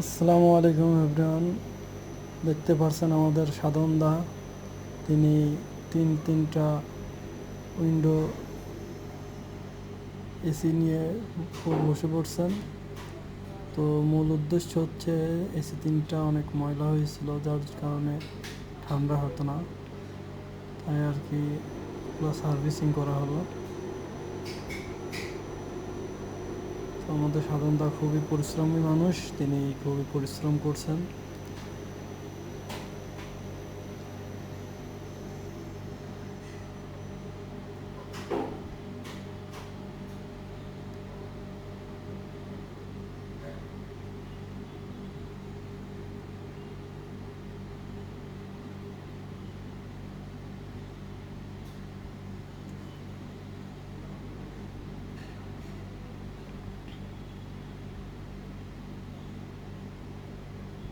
আসসালামু আলাইকুম এভরিওয়ান। দেখতে পাচ্ছেন আমাদের সাধন দা, তিনি তিনটা উইন্ডো এসি নিয়ে বসে পড়ছেন। তো মূল উদ্দেশ্য হচ্ছে এসি তিনটা অনেক ময়লা হয়েছিল, যার কারণে ঠান্ডা হতো না, তাই আর কি পুরো সার্ভিসিং করা হলো। তো আমাদের সাধন দা খুবই পরিশ্রমী মানুষ, তিনি খুবই পরিশ্রম করছেন।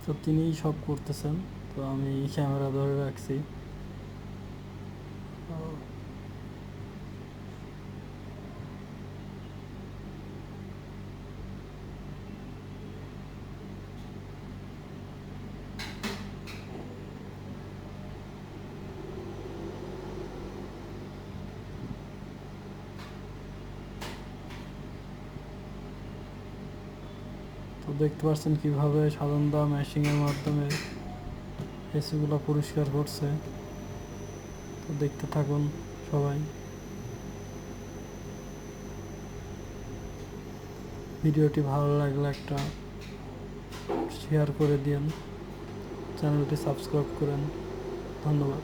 তো তিনিই সব করতেছেন, তো আমি ক্যামেরা ধরে রাখছি। তো দেখতে পাচ্ছেন কীভাবে সাধনদা মেশিংয়ের মাধ্যমে এসিগুলো পরিষ্কার করছে। তো দেখতে থাকুন সবাই। ভিডিওটি ভালো লাগলে একটা শেয়ার করে দিন, চ্যানেলটি সাবস্ক্রাইব করেন। ধন্যবাদ।